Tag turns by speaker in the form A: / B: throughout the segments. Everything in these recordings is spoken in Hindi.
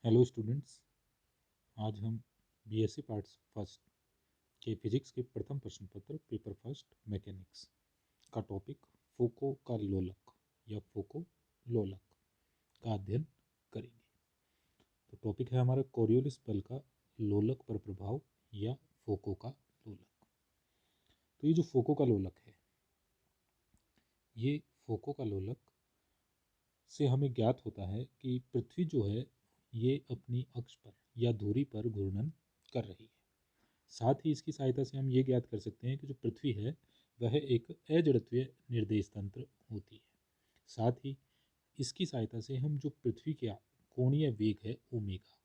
A: Hello students. आज हम बीएससी पार्ट्स फर्स्ट के फिजिक्स के प्रथम प्रश्न पत्र पेपर फर्स्ट मैकेनिक्स का टॉपिक फोको का लोलक या फोको लोलक का अध्ययन करेंगे। तो टॉपिक है हमारा कोरियोलिस बल का लोलक पर प्रभाव या फोको का लोलक। तो ये जो फोको का लोलक है, ये फोको का लोलक से हमें ज्ञात होता है कि पृथ्वी जो है ये अपनी अक्ष पर या धुरी पर घूर्णन कर रही है। साथ ही इसकी सहायता से हम ये ज्ञात कर सकते हैं कि जो पृथ्वी है वह एक अजड़त्वीय निर्देश तंत्र होती है। साथ ही इसकी सहायता से हम जो पृथ्वी का कोणीय वेग है ओमेगा,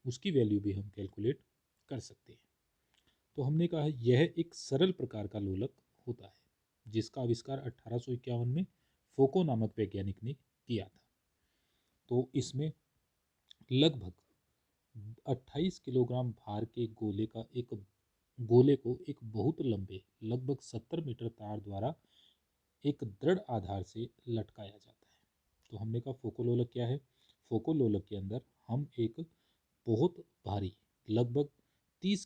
A: उसकी वैल्यू भी हम कैलकुलेट कर सकते हैं। तो हमने कहा यह एक सरल प्रकार का लोलक होता है जिसका आविष्कार 1851 में फोको नामक वैज्ञानिक ने किया था। तो इसमें लगभग 28 किलोग्राम भार के गोले को एक बहुत लंबे लगभग 70 मीटर तार द्वारा एक दृढ़ आधार से लटकाया जाता है। तो हमने कहा फोकोलोलक क्या है। फोकोलोलक के अंदर हम एक बहुत भारी लगभग 30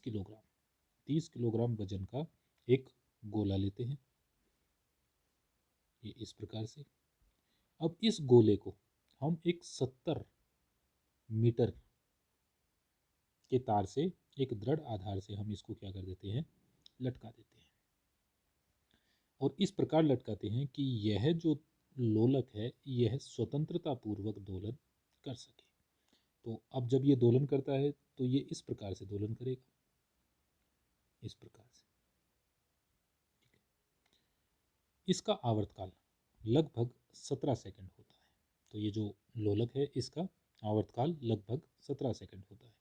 A: किलोग्राम वजन का एक गोला लेते हैं, ये इस प्रकार से। अब इस गोले को हम एक 70 मीटर के तार से एक दृढ़ आधार से हम इसको क्या कर देते हैं, लटका देते हैं। और इस प्रकार लटकाते हैं कि यह जो लोलक है यह स्वतंत्रता पूर्वक दोलन कर सके। तो अब जब ये दोलन करता है तो ये इस प्रकार से दोलन करेगा, इस प्रकार से। इसका आवर्तकाल लगभग 17 सेकंड होता है। तो ये जो लोलक है इसका आवर्तकाल लगभग 17 सेकंड होता है।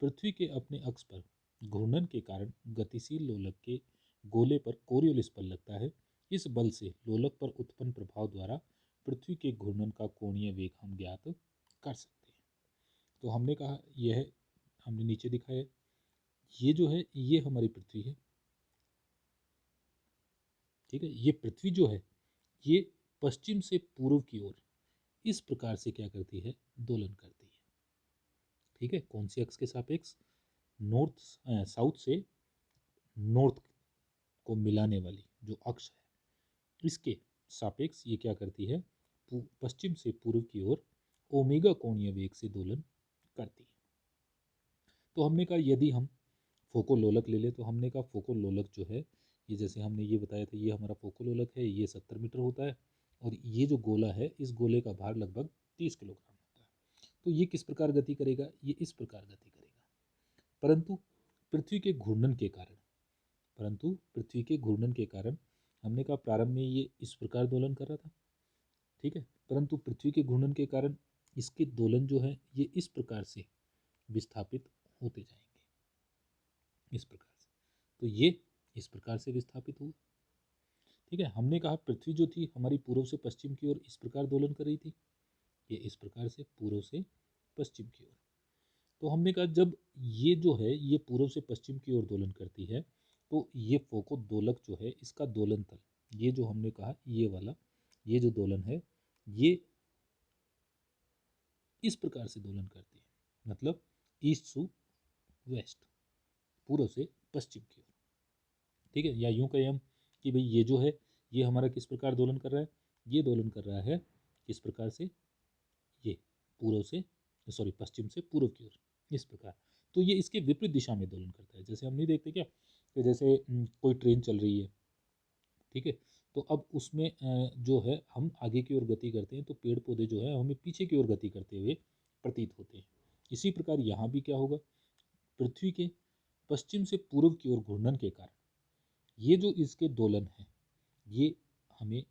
A: पृथ्वी के अपने अक्ष पर घूर्णन के कारण गतिशील लोलक के गोले पर कोरियोलिस बल लगता है। इस बल से लोलक पर उत्पन्न प्रभाव द्वारा पृथ्वी के घूर्णन का कोणीय वेग हम ज्ञात कर सकते हैं। तो हमने कहा यह हमने नीचे दिखाया, ये जो है ये हमारी पृथ्वी है, ठीक है। ये पृथ्वी जो है ये पश्चिम से पूर्व की ओर इस प्रकार से क्या करती है, दोलन करती है, ठीक है। कौन सी अक्ष के सापेक्ष, नॉर्थ साउथ से नॉर्थ को मिलाने वाली जो अक्ष है इसके सापेक्ष ये क्या करती है, पश्चिम से पूर्व की ओर ओमेगा कोणीय वेग से दोलन करती है। तो हमने कहा यदि हम फोकोलोलक ले ले तो हमने कहा फोकोलोलक जो है ये, जैसे हमने ये बताया था, ये हमारा फोकोलोलक है, ये 70 मीटर होता है और ये जो गोला है इस गोले का भार लगभग 30 किलोग्राम होता है। तो ये किस प्रकार गति करेगा, ये इस प्रकार गति करेगा। परंतु पृथ्वी के घूर्णन के कारण परंतु पृथ्वी के घूर्णन के कारण हमने कहा प्रारंभ में ये इस प्रकार दोलन कर रहा था, ठीक है। परंतु पृथ्वी के घूर्णन के कारण इसके दोलन जो है ये इस प्रकार से विस्थापित होते जाएंगे, इस प्रकार से। तो ये इस प्रकार से विस्थापित हुआ, ठीक है। हमने कहा पृथ्वी जो थी हमारी पूर्व से पश्चिम की ओर इस प्रकार दोलन कर रही थी, ये इस प्रकार से पूर्व से पश्चिम की ओर। तो हमने कहा जब ये जो है ये पूर्व से पश्चिम की ओर दोलन करती है तो ये फोको दोलक जो है इसका दोलन तल, ये जो हमने कहा ये वाला, ये जो दोलन है ये इस प्रकार से दोलन करती है, मतलब ईस्ट टू वेस्ट, पूर्व से पश्चिम की ओर, ठीक है। या यूं कहें हम कि भाई ये जो है ये हमारा किस प्रकार दोलन कर रहा है, ये दोलन कर रहा है किस प्रकार से, ये पूर्व से पश्चिम से पूर्व की ओर, इस प्रकार। तो ये इसके विपरीत दिशा में दोलन करता है। जैसे हम नहीं देखते क्या कि जैसे कोई ट्रेन चल रही है, ठीक है। तो अब उसमें जो है हम आगे की ओर गति करते हैं तो पेड़ पौधे जो है हमें पीछे की ओर गति करते हुए प्रतीत होते हैं। इसी प्रकार यहाँ भी क्या होगा, पृथ्वी के पश्चिम से पूर्व की ओर घूर्णन के कारण ये जो इसके दोलन है ये हमें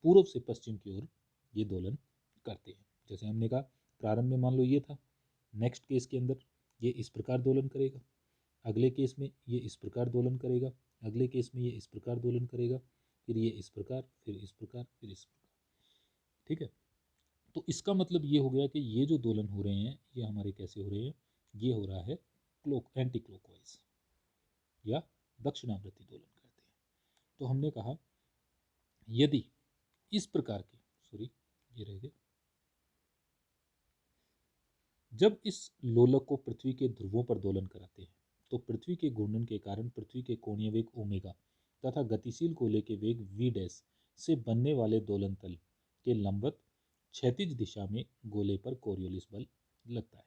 A: पूर्व से पश्चिम की ओर ये दोलन करते हैं। जैसे हमने कहा प्रारंभ में मान लो ये था, नेक्स्ट केस के अंदर ये इस प्रकार दोलन करेगा, अगले केस में ये इस प्रकार दोलन करेगा, अगले केस में ये इस प्रकार दोलन करेगा, फिर ये इस प्रकार, फिर इस प्रकार, फिर इस प्रकार, ठीक है। तो इसका मतलब ये हो गया कि ये जो दोलन हो रहे हैं ये हमारे कैसे हो रहे हैं, ये हो रहा है एंटी क्लॉकवाइज या दक्षिणावर्ती दोलन करते हैं। तो हमने कहा यदि इस प्रकार के, सॉरी ये रह गए, जब इस लोलक को पृथ्वी के ध्रुवों पर दोलन कराते हैं तो पृथ्वी के घूर्णन के कारण पृथ्वी के कोणीय वेग ओमेगा तथा गतिशील गोले के वेग वी डैश से बनने वाले दोलन तल के लंबवत क्षैतिज दिशा में गोले पर कोरियोलिस बल लगता है।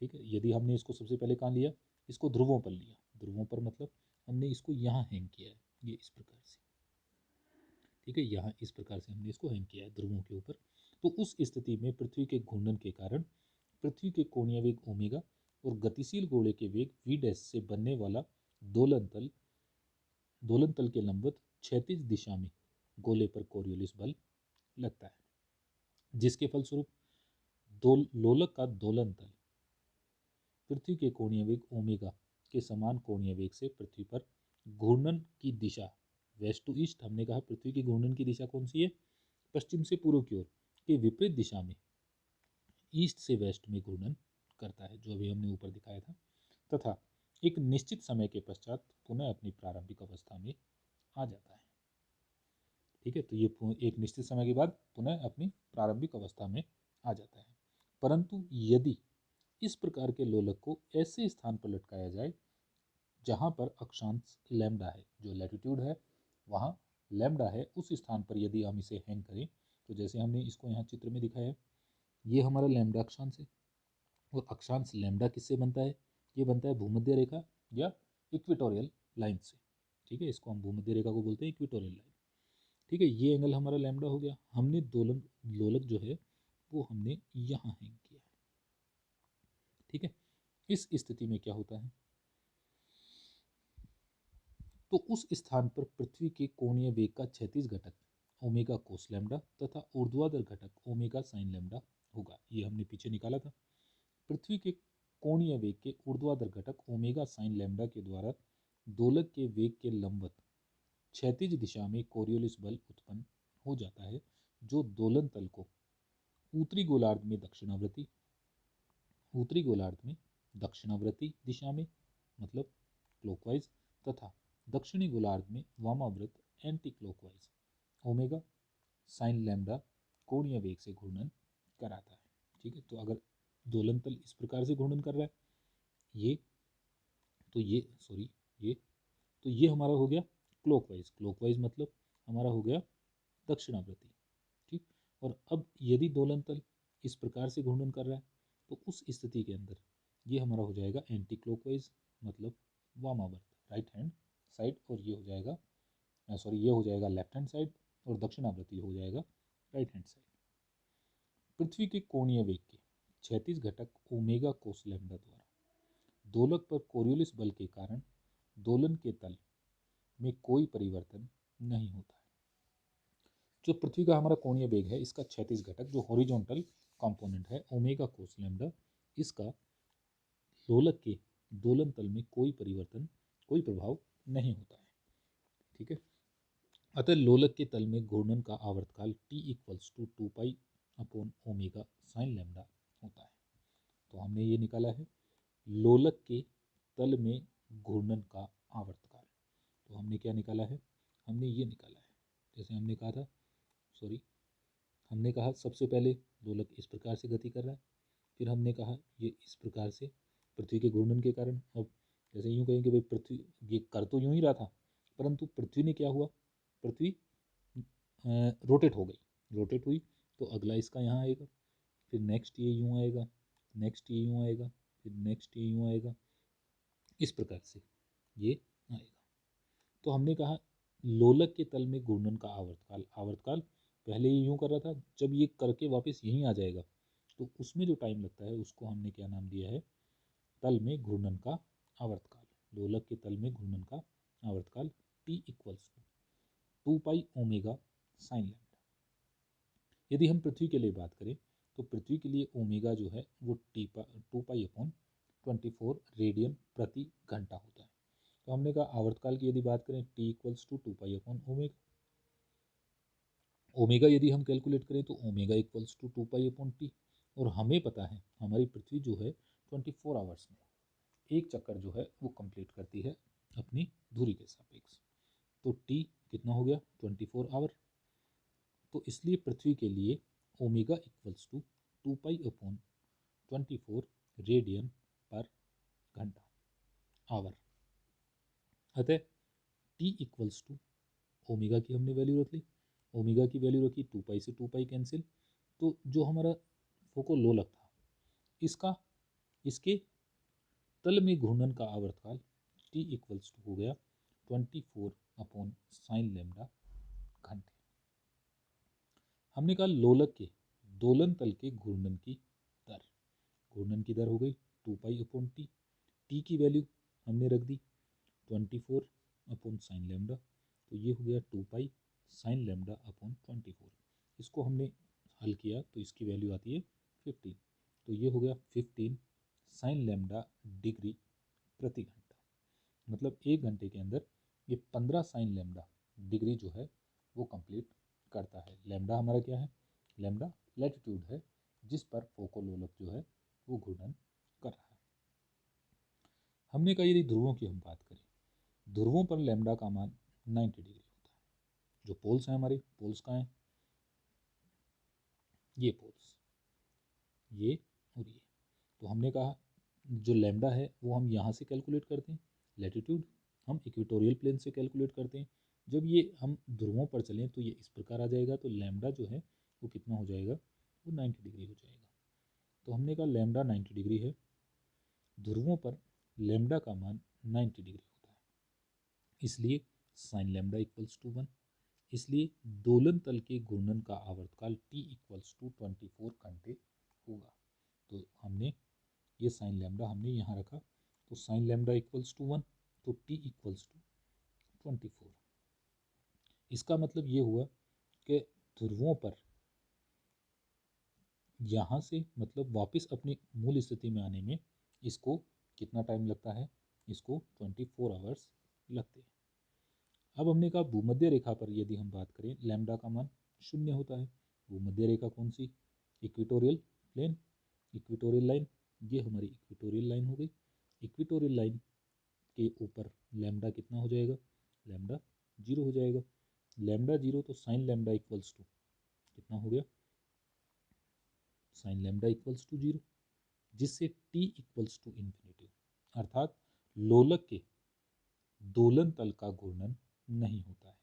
A: ठीक है, यदि हमने इसको सबसे पहले कहाँ लिया, इसको ध्रुवों पर लिया, ध्रुवों पर मतलब हमने इसको यहाँ हैंग किया है, ये इस प्रकार से, ठीक है, यहाँ इस प्रकार से हमने इसको हैंग किया है ध्रुवों के ऊपर। तो उस स्थिति में पृथ्वी के घूर्णन के कारण पृथ्वी के कोणीय वेग ओमेगा और गतिशील गोले के वेग वी डैश से बनने वाला दोलन तल के लंबवत क्षैतिज दिशा में गोले पर कोरियोलिस बल लगता है, जिसके फलस्वरूप लोलक का दोलन तल पृथ्वी के कोणीय वेग ओमेगा के समान कोणीय वेग से पृथ्वी पर घूर्णन की दिशा वेस्ट टू ईस्ट, हमने कहा पृथ्वी की घूर्णन की दिशा कौन सी है, पश्चिम से पूर्व की ओर के विपरीत दिशा में ईस्ट से वेस्ट में घूर्णन करता है, जो अभी हमने ऊपर दिखाया था, तथा एक निश्चित समय के पश्चात पुनः अपनी प्रारंभिक अवस्था में आ जाता है। ठीक है, तो ये एक निश्चित समय के बाद पुनः अपनी प्रारंभिक अवस्था में आ जाता है। परंतु यदि इस प्रकार के लोलक को ऐसे स्थान पर लटकाया जाए जहाँ पर अक्षांश लैम्डा है, जो लैटिट्यूड है वहाँ लैम्डा है, उस स्थान पर यदि हम इसे हैंग करें, तो जैसे हमने इसको यहाँ चित्र में दिखाया है, ये हमारा लैम्डा अक्षांश है, और अक्षांश लैम्डा किससे बनता है, ये बनता है भूमध्य रेखा या इक्वेटोरियल लाइन से। ठीक है, इसको हम भूमध्य रेखा को बोलते हैं, इक्वेटोरियल लाइन। ठीक है, ये एंगल हमारा लैम्डा हो गया। हमने लोलक जो है वो हमने यहाँ हैंग किया है। ठीक है, इस स्थिति में क्या होता है, तो उस स्थान पर पृथ्वी के कोणीय वेग का क्षैतिज घटक ओमेगा कोस लैम्डा तथा ऊर्ध्वाधर घटक ओमेगा साइन लैम्डा होगा। ये हमने पीछे निकाला था। पृथ्वी के कोणीय वेग के ऊर्ध्वाधर घटक ओमेगा साइन लैम्डा के द्वारा दोलक के वेग के लंबवत क्षैतिज दिशा में कोरियोलिस बल उत्पन्न हो जाता है, जो दोलन तल को उत्तरी गोलार्ध में दक्षिणावर्ती दिशा में मतलब क्लॉकवाइज तथा दक्षिणी गोलार्ध में वामाव्रत anti clockwise omega sine lambda कोणीय वेग से घूर्णन कराता है। ठीक है, तो अगर दोलन तल इस प्रकार से घूर्णन कर रहा है, ये तो ये हमारा हो गया क्लॉकवाइज मतलब हमारा हो गया दक्षिणावर्ती। ठीक, और अब यदि दोलन तल इस प्रकार से घूर्णन कर रहा है तो उस स्थिति के अंदर ये हमारा हो जाएगा एंटी क्लॉकवाइज मतलब वामावर्त राइट हैंड साइड, और ये हो जाएगा ये हो जाएगा लेफ्ट हैंड साइड, और दक्षिणावर्ती हो जाएगा राइट हैंड साइड। पृथ्वी के कोणीय वेग के क्षैतिज घटक ओमेगा कोस लैम्डा द्वारा दोलक पर कोरियोलिस बल के कारण दोलन के तल में कोई परिवर्तन नहीं होता है। जो पृथ्वी का हमारा कोणीय वेग है, इसका क्षैतिज घटक जो हॉरिजॉन्टल कंपोनेंट है ओमेगा कोस लैम्डा, इसका लोलक के दोलन तल में कोई प्रभाव नहीं होता है। ठीक है, अतः लोलक के तल में घूर्णन का आवर्तकाल t equals to 2 pi upon omega sine lambda होता है। तो हमने ये निकाला है लोलक के तल में घूर्णन का आवर्तकाल। तो हमने क्या निकाला है, हमने ये निकाला है, जैसे हमने कहा सबसे पहले लोलक इस प्रकार से गति कर रहा है, फिर हमने कहा ये इस प्रकार से पृथ्वी के घूर्णन के कारण। अब जैसे यूँ कहें कि भाई पृथ्वी ये कर तो यूँ ही रहा था, परंतु पृथ्वी ने क्या हुआ, पृथ्वी रोटेट हुई, तो अगला इसका यहाँ आएगा, फिर नेक्स्ट ये यूँ आएगा, नेक्स्ट ये यूँ आएगा, फिर नेक्स्ट ये यूँ आएगा, इस प्रकार से ये आएगा। तो हमने कहा लोलक के तल में घूर्णन का आवर्तकाल पहले ये यूँ कर रहा था, जब ये करके वापस यहीं आ जाएगा तो उसमें जो टाइम लगता है उसको हमने क्या नाम दिया है, तल में घूर्णन का आवर्तकाल। लोलक के तल में घूर्णन का आवर्तकाल t equals to 2 pi omega sine lambda. यदि हम पृथ्वी के लिए बात करें तो पृथ्वी के लिए ओमेगा जो है वो 2 पाई अपॉन 24 रेडियन प्रति घंटा होता है। तो हमने कहा आवर्तकाल की यदि बात करें t equals to 2 pi upon omega यदि हम कैलकुलेट करें तो omega equals to 2 pi upon T, और हमें पता है हमारी पृथ्वी जो है 24 आवर्स में एक चक्कर जो है वो कंप्लीट करती है अपनी धुरी के सापेक्ष। तो टी कितना हो गया 24 आवर। तो इसलिए पृथ्वी के लिए omega equals to 2 pi upon 24 radian पर घंटा, आवर। अतः टी इक्वल्स टू ओमेगा की हमने वैल्यू रख ली, ओमेगा की वैल्यू रखी 2 पाई से 2 पाई कैंसिल, तो जो हमारा फोको लोलक था इसके तल में घूर्णन का आवर्तकाल टी इक्वल्स टू हो गया 24 अपॉन साइन लेमडा घंटे। हमने कहा लोलक के दोलन तल के घूर्णन की दर हो गई 2 पाई अपॉन टी, टी की वैल्यू हमने रख दी 24 अपॉन साइन लेमडा, तो ये हो गया 2 पाई साइन लेमडा अपॉन 24। इसको हमने हल किया तो इसकी वैल्यू आती है 15, तो ये हो गया 15 साइन लेमडा डिग्री प्रति घंटा। मतलब 1 घंटे के अंदर ये 15 साइन लेमडा डिग्री जो है वो कंप्लीट करता है। लेमडा हमारा क्या है? लेमडा लैटिट्यूड है जिस पर फोको लोलक जो है वो घूर्णन कर रहा है। हमने कहा यदि ध्रुवों की हम बात करें, ध्रुवों पर लेमडा का मान 90 डिग्री होता है। जो पोल्स हैं हमारे, पोल्स कहाँ हैं? ये पोल्स, ये और ये। तो हमने कहा जो लेमडा है वो हम यहाँ से कैलकुलेट करते हैं, लैटिट्यूड हम इक्वेटोरियल प्लेन से कैलकुलेट करते हैं। जब ये हम ध्रुवों पर चलें तो ये इस प्रकार आ जाएगा, तो लेमडा जो है वो कितना हो जाएगा? वो 90 डिग्री हो जाएगा। तो हमने कहा लेमडा 90 डिग्री है, ध्रुवों पर लेमडा का मान 90 डिग्री होता है, इसलिए साइन लेमडा इक्वल्स टू 1। इसलिए दोलन तल के घूर्णन का आवर्तकाल t इक्वल्स टू 24 घंटे होगा। तो हमने ये साइन लेमडा हमने यहाँ रखा, तो साइन लेमडा इक्वल्स टू 1, तो t इक्वल्स टू 24। इसका मतलब ये हुआ कि ध्रुवों पर यहाँ से मतलब वापस अपनी मूल स्थिति में आने में इसको कितना टाइम लगता है? इसको 24 आवर्स लगते हैं। अब हमने कहा भूमध्य रेखा पर यदि हम बात करें लैम्डा का मान 0 होता है। भूमध्य रेखा कौन सी? इक्वेटोरियल प्लेन, इक्वेटोरियल लाइन, ये हमारी इक्वेटोरियल लाइन हो गई। इक्वेटोरियल लाइन के ऊपर लैम्डा कितना हो जाएगा? लैम्डा 0 हो जाएगा। लैम्डा 0 तो साइन लैम्डा इक्वल्स टू कितना हो गया? साइन लैम्डा इक्वल्स टू 0, जिससे t इक्वल्स टू इन्फिनिटी, अर्थात लोलक के दोलन तल का घूर्णन नहीं होता है।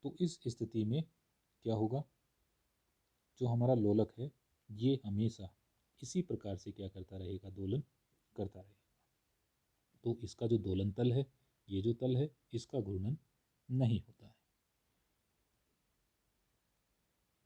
A: तो इस स्थिति में क्या होगा? जो हमारा लोलक है ये हमेशा इसी प्रकार से क्या करता रहेगा? दोलन करता रहेगा। तो इसका जो दोलन तल है, ये जो तल है, इसका घूर्णन नहीं होता।